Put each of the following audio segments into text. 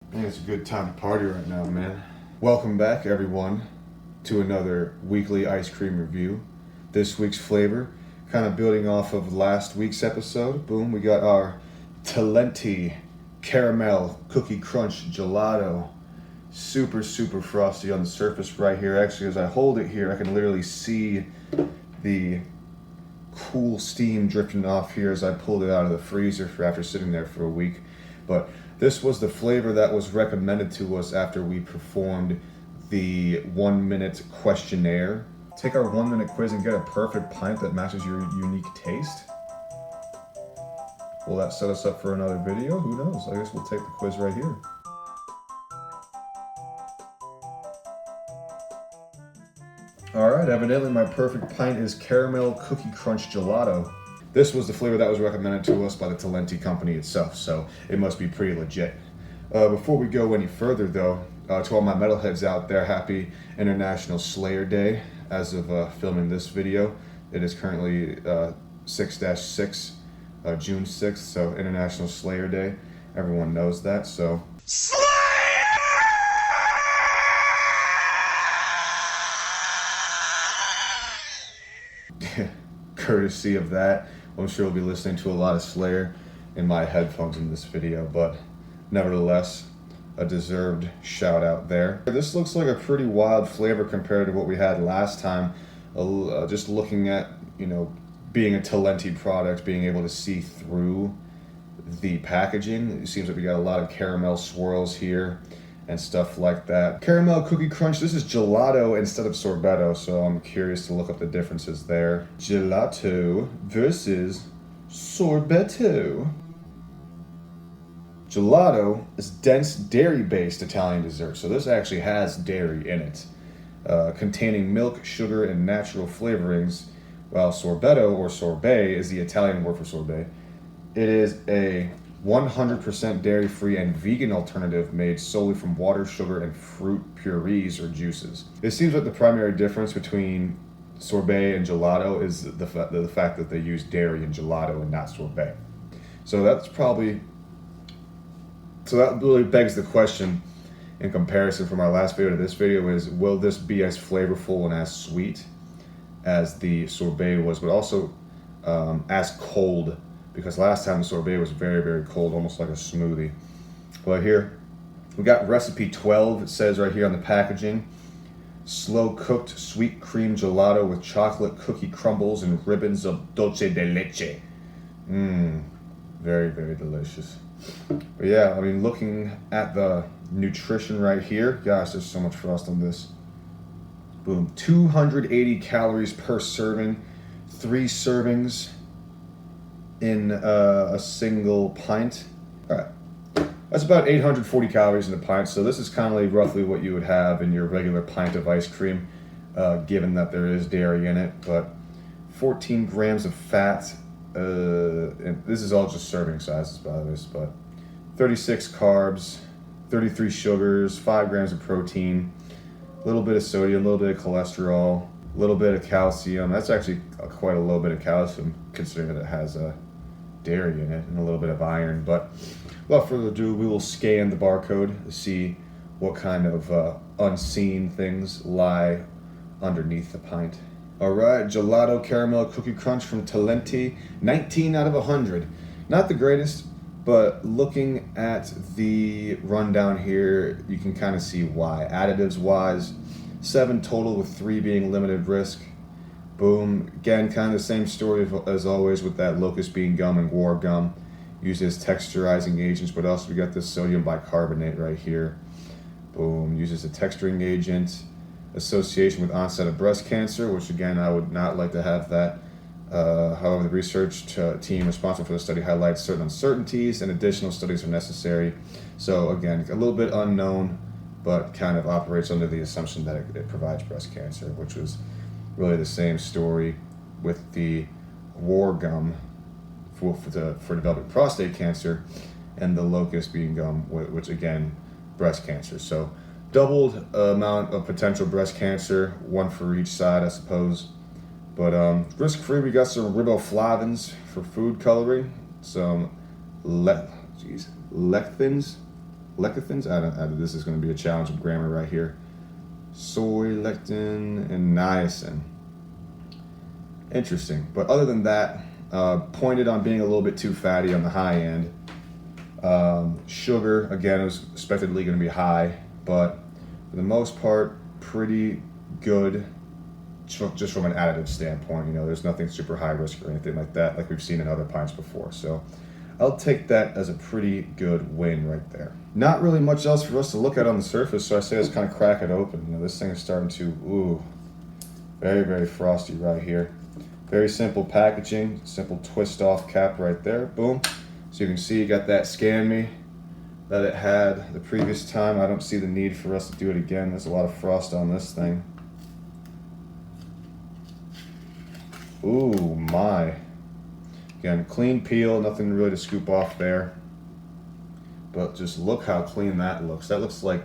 I think it's a good time to party right now, man. Welcome back, everyone, to another weekly ice cream review. This week's flavor, kind of building off of last week's episode. Boom, we got our Talenti Caramel Cookie Crunch Gelato. Super frosty on the surface right here. Actually, as I hold it here, I can literally see the cool steam drifting off here as I pulled it out of the freezer after sitting there for a week. But this was the flavor that was recommended to us after we performed the 1-minute questionnaire. Take our 1-minute quiz and get a perfect pint that matches your unique taste. Will that set us up for another video? Who knows? I guess we'll take the quiz right here. Alright, evidently my perfect pint is Caramel Cookie Crunch Gelato. This was the flavor that was recommended to us by the Talenti company itself, so it must be pretty legit. Before we go any further though, to all my metalheads out there, happy International Slayer Day. As of filming this video, it is currently 6-6, June 6th, so International Slayer Day. Everyone knows that, so... Courtesy of that, I'm sure we'll be listening to a lot of Slayer in my headphones in this video, but nevertheless, a deserved shout out there. This looks like a pretty wild flavor compared to what we had last time. Just looking at, being a Talenti product, being able to see through the packaging. It seems like we got a lot of caramel swirls here and stuff like that. Caramel Cookie Crunch, this is gelato instead of sorbetto, so I'm curious to look up the differences there. Gelato versus sorbetto. Gelato is dense dairy-based Italian dessert, so this actually has dairy in it, containing milk, sugar, and natural flavorings, while sorbetto, or sorbet, is the Italian word for sorbet. It is a 100% dairy-free and vegan alternative made solely from water, sugar, and fruit purees or juices. It seems like the primary difference between sorbet and gelato is the fact that they use dairy in gelato and not sorbet. So that really begs the question, in comparison from our last video to this video, is will this be as flavorful and as sweet as the sorbet was, but also as cold? Because last time the sorbet was very cold, almost like a smoothie. But here, we got recipe 12, it says right here on the packaging. Slow cooked sweet cream gelato with chocolate cookie crumbles and ribbons of dulce de leche. Very delicious. But yeah, I mean, looking at the nutrition right here, gosh, there's so much frost on this. Boom, 280 calories per serving, 3 servings in a single pint. All right, that's about 840 calories in a pint, so this is kind of like roughly what you would have in your regular pint of ice cream, given that there is dairy in it, but 14 grams of fat, and this is all just serving sizes by this, but 36 carbs, 33 sugars, 5 grams of protein, a little bit of sodium, a little bit of cholesterol, a little bit of calcium. That's actually quite a low bit of calcium, considering that it has dairy in it, and a little bit of iron. But without further ado, we will scan the barcode to see what kind of unseen things lie underneath the pint. All right, Gelato Caramel Cookie Crunch from Talenti, 19 out of 100. Not the greatest, but looking at the rundown here, you can kind of see why. Additives wise, 7 total with 3 being limited risk. Boom, again, kind of the same story as always with that locust bean gum and war gum. Used as texturizing agents, but also we got this sodium bicarbonate right here. Boom, used as a texturing agent. Association with onset of breast cancer, which again, I would not like to have that. However, the research team responsible for the study highlights certain uncertainties and additional studies are necessary. So again, a little bit unknown, but kind of operates under the assumption that it provides breast cancer, which was really the same story with the war gum for developing prostate cancer, and the locust bean gum, which again, breast cancer. So doubled amount of potential breast cancer, one for each side, I suppose. But risk-free, we got some riboflavins for food coloring, some lectins, lecithins. This is going to be a challenge of grammar right here. Soy, lectin, and niacin. Interesting. But other than that, pointed on being a little bit too fatty on the high end. Sugar, again, is expectedly going to be high, but for the most part, pretty good just from an additive standpoint. You know, there's nothing super high risk or anything like that, like we've seen in other pints before. So I'll take that as a pretty good win right there. Not really much else for us to look at on the surface, so I say let's kind of crack it open. You know, this thing is starting to, ooh, very, very frosty right here. Very simple packaging, simple twist off cap right there, boom. So you can see you got that Scan Me that it had the previous time. I don't see the need for us to do it again. There's a lot of frost on this thing. Ooh, my. Again, clean peel, nothing really to scoop off there. But just look how clean that looks. That looks like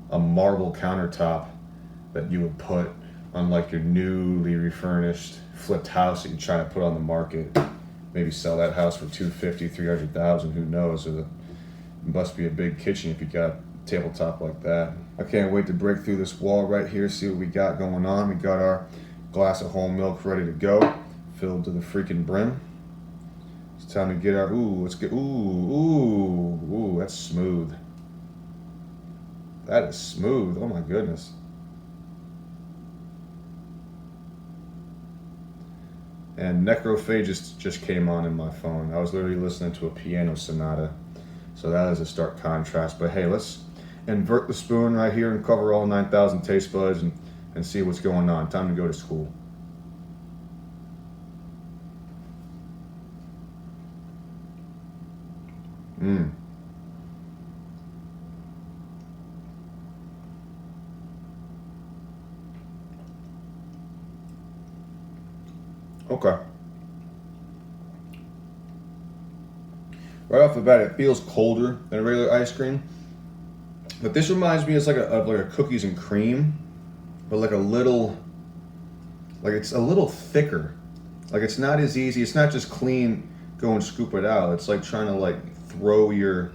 a marble countertop that you would put on like your newly refurnished flipped house that you try to put on the market. Maybe sell that house for $250,000, $300,000, who knows? It must be a big kitchen if you got a tabletop like that. I can't wait to break through this wall right here, see what we got going on. We got our glass of whole milk ready to go, filled to the freaking brim. It's time to get our, let's get, ooh, that's smooth. That is smooth, oh my goodness. And Necrophagist just came on in my phone. I was literally listening to a piano sonata. So that is a stark contrast. But hey, let's invert the spoon right here and cover all 9,000 taste buds and see what's going on. Time to go to school. Okay. Right off the bat, it feels colder than a regular ice cream. But this reminds me, it's like a cookies and cream, but like a little, like it's a little thicker. Like it's not as easy. It's not just clean, go and scoop it out. It's like trying to like throw your,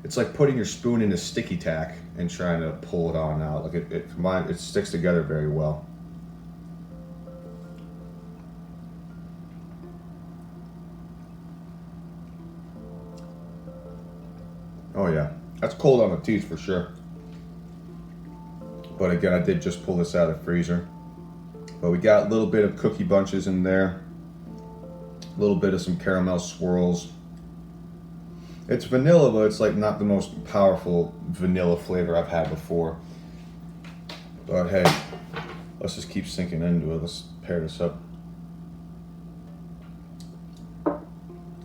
it's like putting your spoon into sticky tack and trying to pull it on out. Like it sticks together very well. Oh yeah, that's cold on the teeth for sure. But again, I did just pull this out of the freezer. But we got a little bit of cookie bunches in there, a little bit of some caramel swirls. It's vanilla, but it's like not the most powerful vanilla flavor I've had before. But hey, let's just keep sinking into it. Let's pair this up.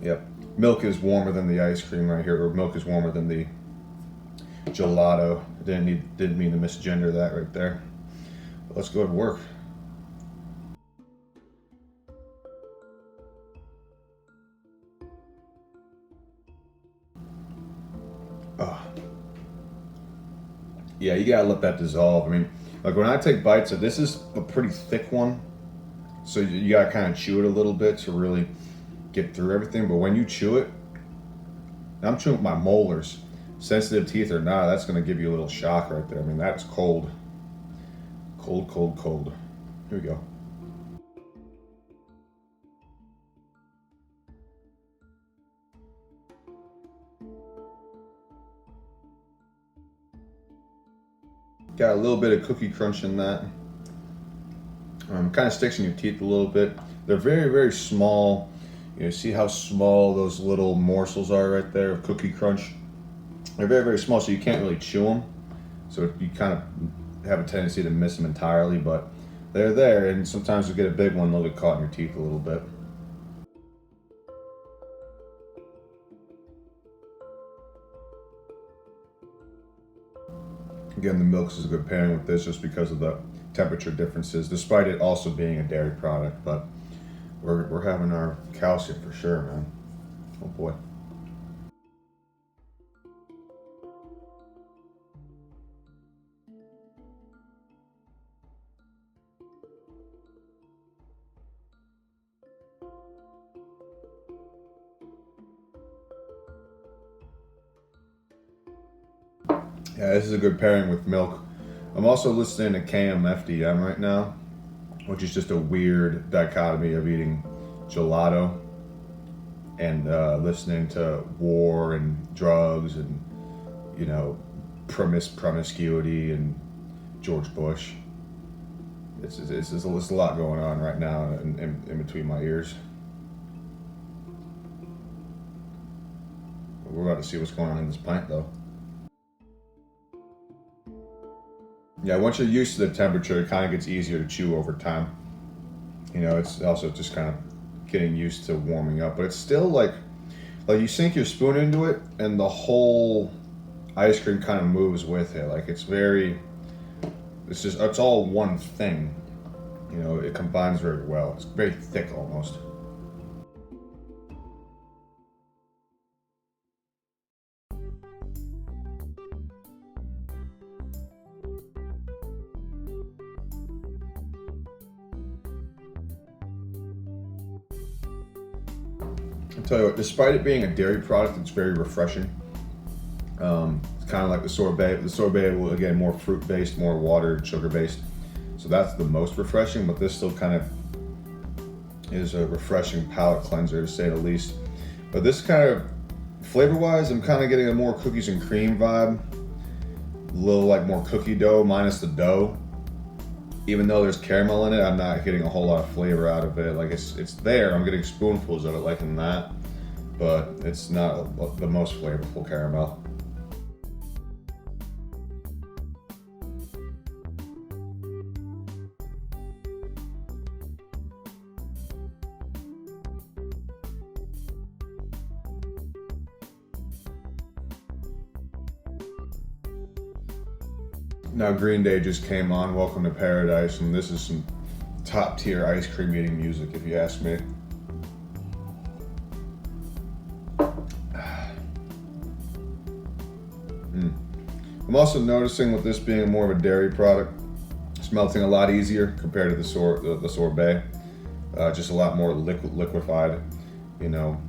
Yep. Milk is warmer than the ice cream right here, or milk is warmer than the gelato. Didn't mean to misgender that right there. But let's go to work. Oh. Yeah, you gotta let that dissolve. I mean, like when I take bites of this, is a pretty thick one, so you gotta kind of chew it a little bit to really get through everything. But when you chew it, I'm chewing with my molars. Sensitive teeth or not, that's gonna give you a little shock right there. I mean, that is cold. Cold, cold, cold. Here we go. Got a little bit of cookie crunch in that. Kind of sticks in your teeth a little bit. They're very, very small. You know, see how small those little morsels are right there of cookie crunch? They're very, very small, so you can't really chew them. So you kind of have a tendency to miss them entirely, but they're there, and sometimes you get a big one, they'll get caught in your teeth a little bit. Again, the milk is a good pairing with this just because of the temperature differences, despite it also being a dairy product, but we're having our calcium for sure, man. Oh boy. Yeah, this is a good pairing with milk. I'm also listening to KMFDM right now, which is just a weird dichotomy of eating gelato and listening to war and drugs and, you know, promiscuity and George Bush. It's a lot going on right now in between my ears. We're about to see what's going on in this pint, though. Yeah, once you're used to the temperature, it kind of gets easier to chew over time. You know, it's also just kind of getting used to warming up, but it's still like you sink your spoon into it, and the whole ice cream kind of moves with it. Like it's all one thing. You know, it combines very well. It's very thick almost. I'll tell you what, despite it being a dairy product, it's very refreshing. It's kind of like the sorbet. The sorbet will, again, more fruit-based, more water, sugar-based. So that's the most refreshing, but this still kind of is a refreshing palate cleanser, to say the least. But this kind of, flavor-wise, I'm kind of getting a more cookies and cream vibe. A little like more cookie dough minus the dough. Even though there's caramel in it, I'm not getting a whole lot of flavor out of it. Like it's there, I'm getting spoonfuls of it like in that, but it's not the most flavorful caramel. Now Green Day just came on, Welcome to Paradise, and this is some top tier ice cream eating music if you ask me. I'm also noticing with this being more of a dairy product, it's melting a lot easier compared to the sorbet. Just a lot more liquefied, you know,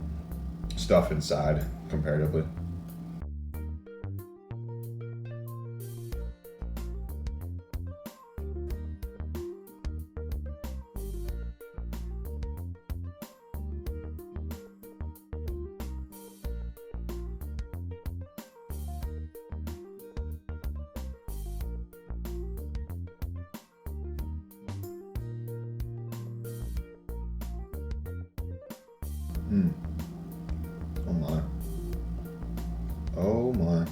stuff inside comparatively. Mm. Oh my. Oh my.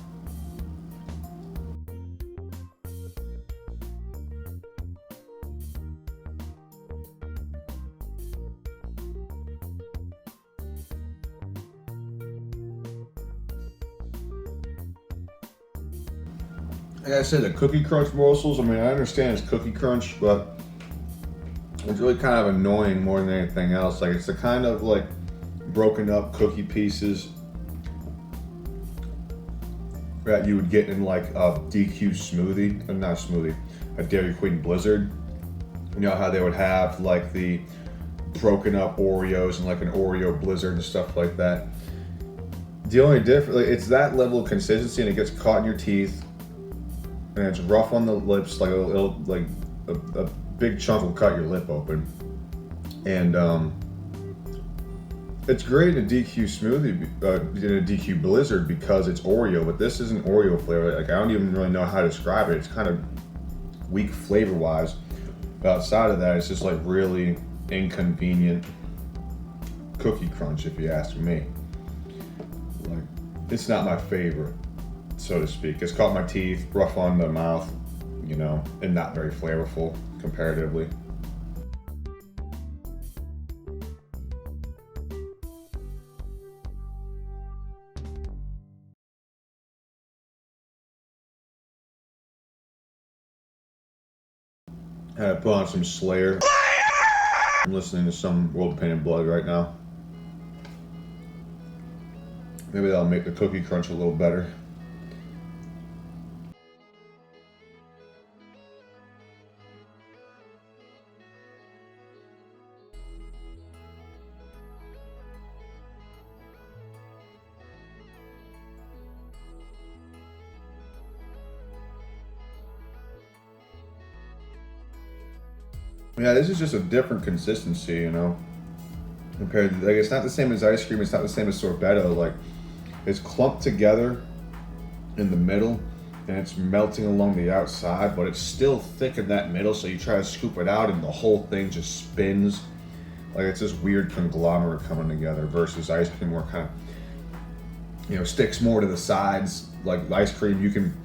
Like I said, the Cookie Crunch morsels, I mean, I understand it's Cookie Crunch, but it's really kind of annoying more than anything else. Like, it's the kind of like broken up cookie pieces that you would get in like a DQ smoothie, not a smoothie, a Dairy Queen Blizzard. You know how they would have like the broken up Oreos and like an Oreo Blizzard and stuff like that. The only difference, like, it's that level of consistency, and it gets caught in your teeth, and it's rough on the lips. Like a big chunk will cut your lip open, and it's great in a DQ smoothie, in a DQ Blizzard because it's Oreo, but this isn't Oreo flavor. Like, I don't even really know how to describe it. It's kind of weak flavor-wise. But outside of that, it's just like really inconvenient Cookie Crunch, if you ask me. Like, it's not my favorite, so to speak. It's caught my teeth, rough on the mouth, you know, and not very flavorful comparatively. I had to put on some SLAYER. I'm listening to some World Pain and Blood right now. Maybe that'll make the Cookie Crunch a little better. Yeah, this is just a different consistency, you know. Compared to, like, it's not the same as ice cream. It's not the same as sorbetto. Like, it's clumped together in the middle, and it's melting along the outside, but it's still thick in that middle. So you try to scoop it out, and the whole thing just spins. Like, it's this weird conglomerate coming together. Versus ice cream, where it kind of, you know, sticks more to the sides. Like ice cream, you can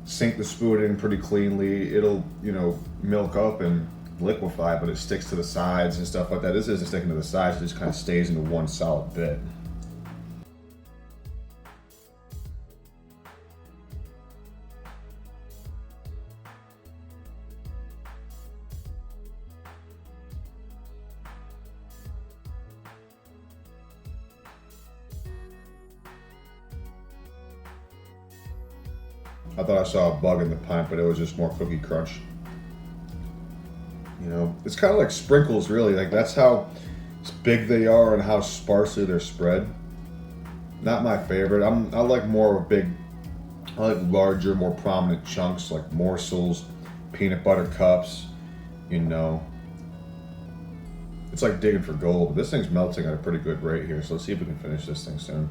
sink the spoon in pretty cleanly. It'll, you know, milk up and liquefy, but it sticks to the sides and stuff like that. This isn't sticking to the sides, it just kind of stays into one solid bit. I thought I saw a bug in the pint, but it was just more cookie crunch. You know, it's kind of like sprinkles, really. Like, that's how big they are and how sparsely they're spread. Not my favorite. I like more of a big, I like larger, more prominent chunks, like morsels, peanut butter cups. You know, it's like digging for gold. This thing's melting at a pretty good rate here, so let's see if we can finish this thing soon.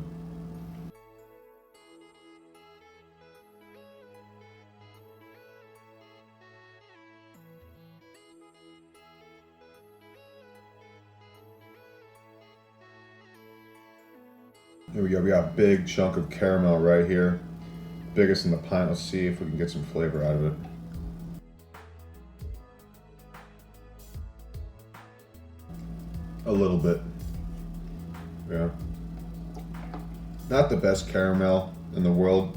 Here we go. We got a big chunk of caramel right here. Biggest in the pint. Let's see if we can get some flavor out of it. A little bit. Yeah. Not the best caramel in the world.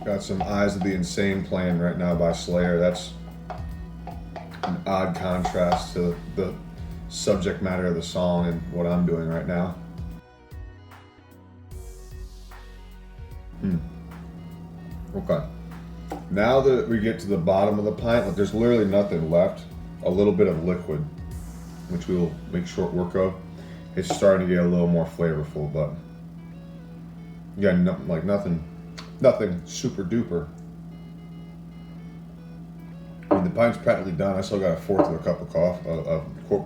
Got some Eyes of the Insane playing right now by Slayer. That's an odd contrast to the subject matter of the song and what I'm doing right now. Okay. Now that we get to the bottom of the pint, like, there's literally nothing left. A little bit of liquid, which we will make short work of. It's starting to get a little more flavorful, but yeah, nothing super duper. I mean, the pint's practically done. I still got a fourth of a cup of coffee,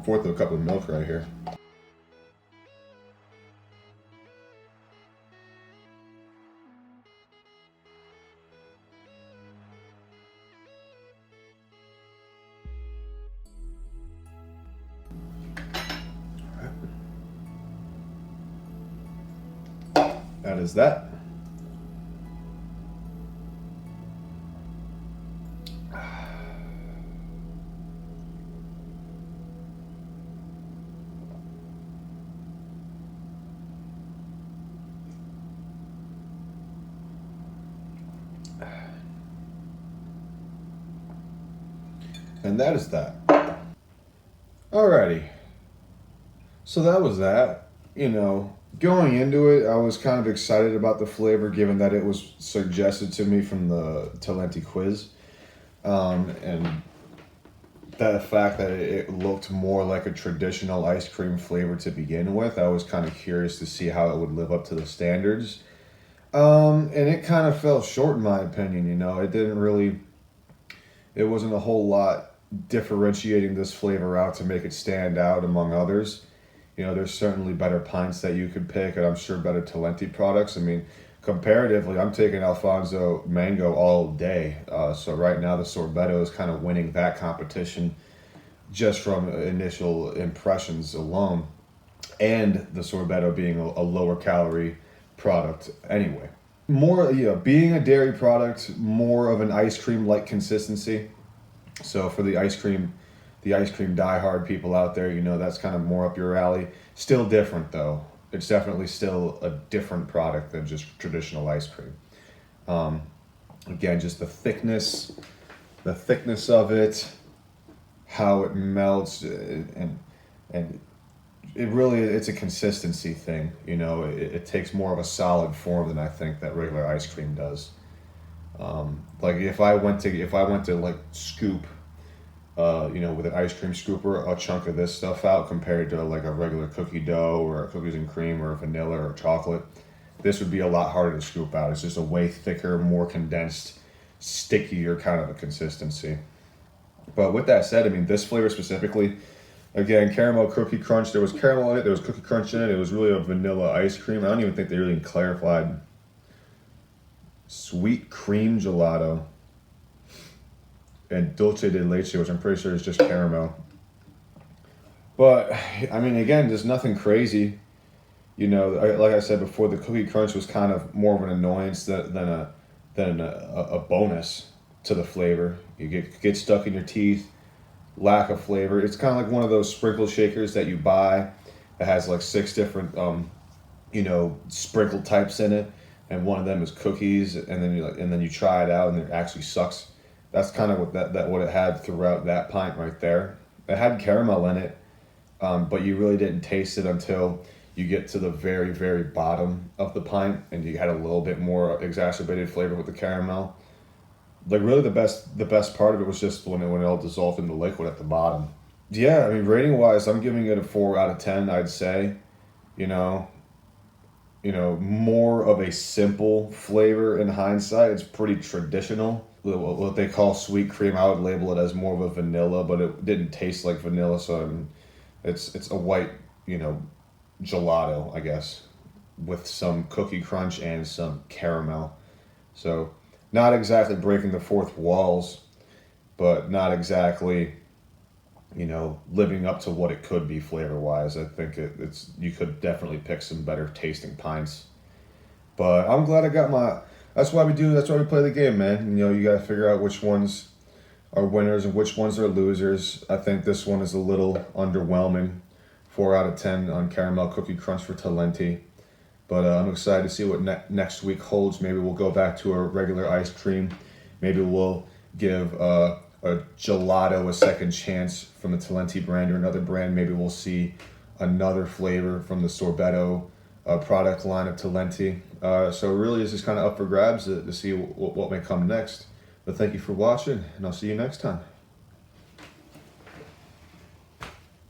fourth of a cup of milk right here. That is that. And that is that. Alrighty. So that was that. You know, going into it, I was kind of excited about the flavor, given that it was suggested to me from the Talenti quiz. And the fact that it looked more like a traditional ice cream flavor to begin with, I was kind of curious to see how it would live up to the standards. And it kind of fell short, in my opinion. You know, it wasn't a whole lot differentiating this flavor out to make it stand out among others. You know, there's certainly better pints that you could pick, and I'm sure better Talenti products. I mean, comparatively, I'm taking Alfonso Mango all day. So right now, the Sorbetto is kind of winning that competition just from initial impressions alone. And the Sorbetto being a lower calorie product anyway. More, you know, being a dairy product, more of an ice cream-like consistency. So for the ice cream diehard people out there, you know, that's kind of more up your alley. Still different though. It's definitely still a different product than just traditional ice cream. Again, just the thickness of it, how it melts, and it's a consistency thing. You know, it takes more of a solid form than I think that regular ice cream does. Like if I went to like scoop you know, with an ice cream scooper, a chunk of this stuff out compared to like a regular cookie dough or a cookies and cream or a vanilla or chocolate. This would be a lot harder to scoop out. It's just a way thicker, more condensed, stickier kind of a consistency. But with that said, I mean, this flavor specifically, again, caramel cookie crunch. There was caramel in it. There was cookie crunch in it. It was really a vanilla ice cream. I don't even think they really clarified. Sweet cream gelato and dulce de leche, which I'm pretty sure is just caramel. But I mean, again, there's nothing crazy. You know, like I said before, the cookie crunch was kind of more of an annoyance than a bonus to the flavor. You get stuck in your teeth, lack of flavor. It's kind of like one of those sprinkle shakers that you buy that has like 6 different you know, sprinkle types in it, and one of them is cookies, and then you try it out and it actually sucks. That's kind of what it had throughout that pint right there. It had caramel in it, but you really didn't taste it until you get to the very, very bottom of the pint, and you had a little bit more exacerbated flavor with the caramel. Like really, the best part of it was just when it all dissolved in the liquid at the bottom. Yeah, I mean, rating wise, I'm giving it a 4 out of 10. I'd say, you know, more of a simple flavor in hindsight. It's pretty traditional. What they call sweet cream, I would label it as more of a vanilla, but it didn't taste like vanilla, so I mean, it's a white, you know, gelato, I guess, with some cookie crunch and some caramel. So not exactly breaking the fourth walls, but not exactly, you know, living up to what it could be flavor wise. I think it's you could definitely pick some better tasting pints. But I'm glad I got my. That's why we do. That's why we play the game, man. You know, you got to figure out which ones are winners and which ones are losers. I think this one is a little underwhelming. 4 out of 10 on caramel cookie crunch for Talenti. But I'm excited to see what next week holds. Maybe we'll go back to a regular ice cream. Maybe we'll give a gelato a second chance from the Talenti brand or another brand. Maybe we'll see another flavor from the sorbetto product line of Talenti. So really, it's just kind of up for grabs to see what may come next. But thank you for watching, and I'll see you next time.